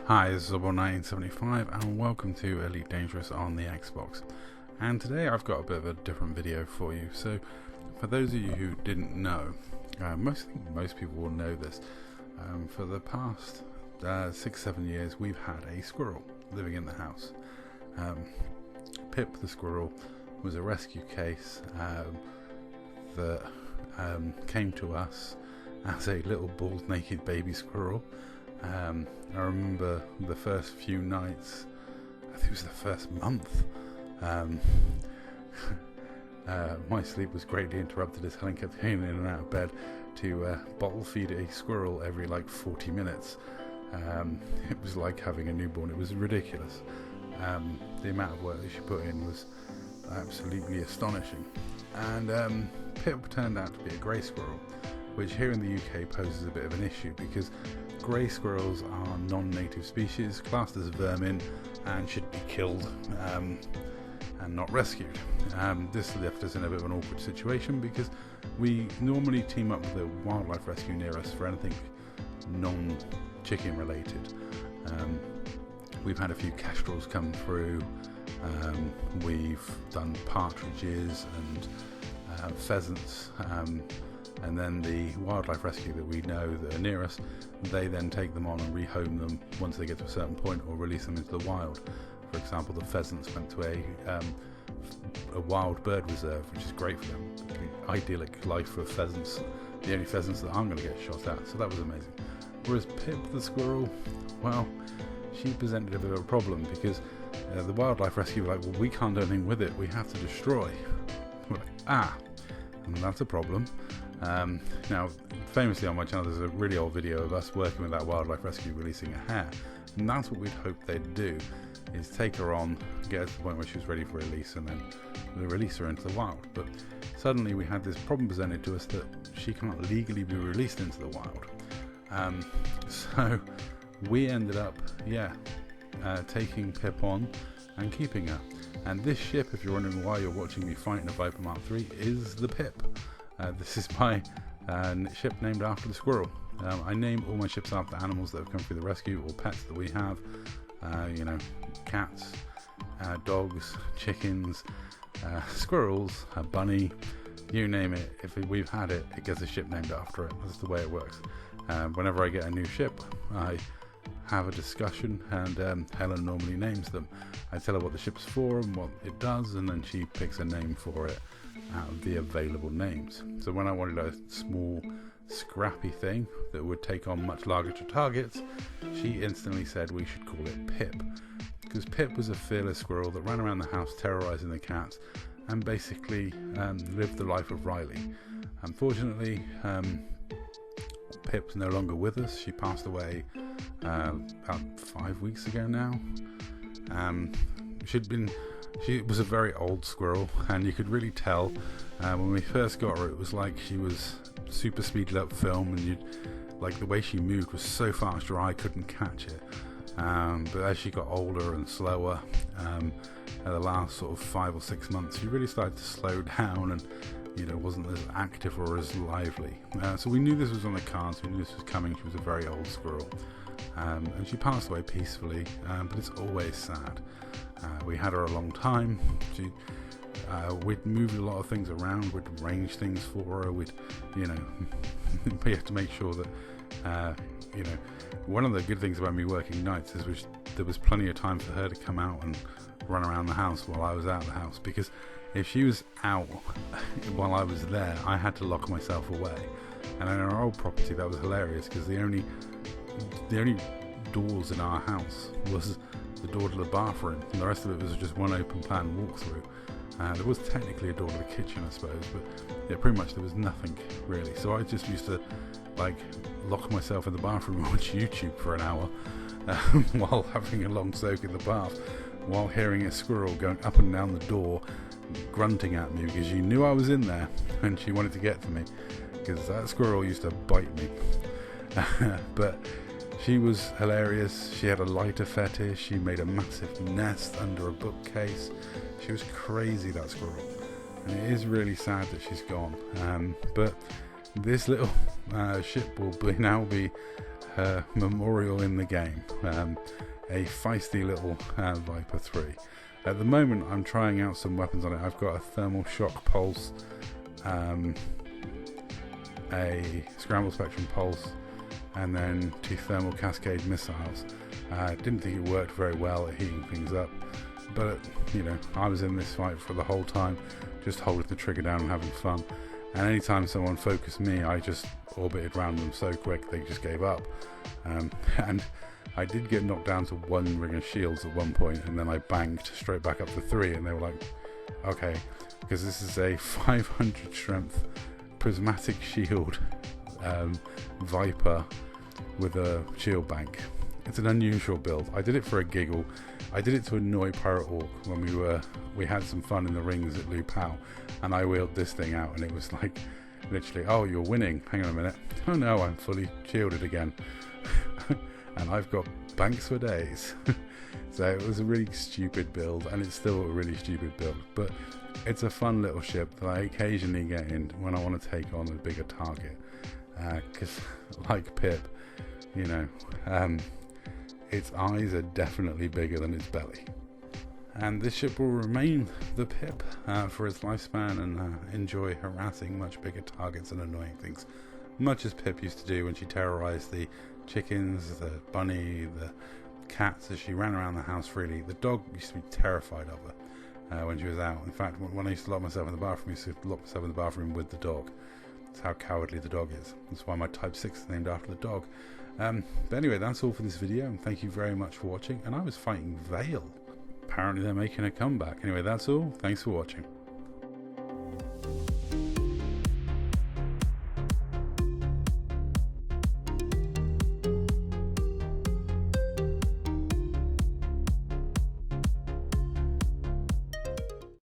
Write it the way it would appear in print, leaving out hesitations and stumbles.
Hi, this is Obor1975 and welcome to Elite Dangerous on the Xbox. And today I've got a bit of a different video for you. So for those of you who didn't know, most people will know this. For the past 6-7 years we've had a squirrel living in the house. Pip the squirrel was a rescue case that came to us as a little bald naked baby squirrel. I remember the first few nights, I think it was the first month, my sleep was greatly interrupted as Helen kept getting in and out of bed to bottle feed a squirrel every like 40 minutes. It was like having a newborn. It was ridiculous. The amount of work that she put in was absolutely astonishing. And Pip turned out to be a grey squirrel, which here in the UK poses a bit of an issue because grey squirrels are non-native species, classed as vermin, and should be killed and not rescued. This left us in a bit of an awkward situation because we normally team up with a wildlife rescue near us for anything non-chicken related. We've had a few kestrels come through, we've done partridges and pheasants, and then the wildlife rescue that we know that are near us, they then take them on and rehome them once they get to a certain point or release them into the wild. For example, the pheasants went to a wild bird reserve, which is great for them. The idyllic life for pheasants, the only pheasants that aren't going to get shot at, so that was amazing. Whereas Pip the squirrel, well, she presented a bit of a problem because the wildlife rescue were like, well, we can't do anything with it, we have to destroy. We're like, and that's a problem. Now, famously on my channel there's a really old video of us working with that wildlife rescue releasing a hare, and that's what we'd hoped they'd do, is take her on, get her to the point where she was ready for release, and then release her into the wild. But suddenly we had this problem presented to us that she can't legally be released into the wild. So we ended up taking Pip on and keeping her. And this ship, if you're wondering why you're watching me fighting a Viper Mark III, is the Pip. This is my ship named after the squirrel. I name all my ships after animals that have come through the rescue or pets that we have. Cats, dogs, chickens, squirrels, a bunny, you name it. If we've had it, it gets a ship named after it. That's the way it works. Whenever I get a new ship, I have a discussion, and Helen normally names them. I tell her what the ship's for and what it does, and then she picks a name for it out of the available names. So when I wanted a small scrappy thing that would take on much larger targets, she instantly said we should call it Pip, because Pip was a fearless squirrel that ran around the house terrorizing the cats and basically lived the life of Riley. Unfortunately, Pip's no longer with us. She passed away about 5 weeks ago now. She was a very old squirrel, and you could really tell when we first got her, it was like she was super speeded up film, and the way she moved was so fast your eye couldn't catch it. But as she got older and slower, at the last sort of 5 or 6 months, she really started to slow down and wasn't as active or as lively. So we knew this was on the cards, we knew this was coming. She was a very old squirrel, and she passed away peacefully, but it's always sad. We had her a long time. We'd moved a lot of things around, we'd arrange things for her, we had to make sure that one of the good things about me working nights is there was plenty of time for her to come out and run around the house while I was out of the house, because if she was out while I was there, I had to lock myself away. And in our old property, that was hilarious, because the only doors in our house was the door to the bathroom, and the rest of it was just one open plan walkthrough. There was technically a door to the kitchen, I suppose, but pretty much there was nothing really. So I just used to lock myself in the bathroom and watch YouTube for an hour while having a long soak in the bath, while hearing a squirrel going up and down the door grunting at me because she knew I was in there and she wanted to get to me, because that squirrel used to bite me. But she was hilarious. She had a lighter fetish. She made a massive nest under a bookcase. She was crazy, that squirrel, and it is really sad that she's gone. But this little ship will now be her memorial in the game, a feisty little Viper 3. At the moment I'm trying out some weapons on it. I've got a thermal shock pulse, a scramble spectrum pulse, and then 2 thermal cascade missiles. Didn't think it worked very well at heating things up, but you know, I was in this fight for the whole time, just holding the trigger down and having fun. And anytime someone focused me, I just orbited around them so quick they just gave up. And I did get knocked down to 1 ring of shields at one point, and then I banked straight back up to 3, and they were like, okay, because this is a 500 strength prismatic shield Viper with a shield bank. It's an unusual build. I did it for a giggle. I did it to annoy Pirate Orc when we had some fun in the rings at Lu Pao, and I wheeled this thing out, and it was like literally, oh, you're winning, hang on a minute, oh no, I'm fully shielded again. And I've got banks for days. So it was a really stupid build, and it's still a really stupid build, but it's a fun little ship that I occasionally get in when I want to take on a bigger target, because like Pip, you know, its eyes are definitely bigger than its belly. And this ship will remain the Pip for its lifespan, and enjoy harassing much bigger targets and annoying things, much as Pip used to do when she terrorized the chickens, the bunny, the cats, as she ran around the house freely. The dog used to be terrified of her when she was out. In fact, when I used to lock myself in the bathroom, I used to lock myself in the bathroom with the dog. That's how cowardly the dog is. That's why my Type 6 is named after the dog. But anyway, that's all for this video, and thank you very much for watching. And I was fighting Vale. Apparently they're making a comeback. Anyway, that's all. Thanks for watching.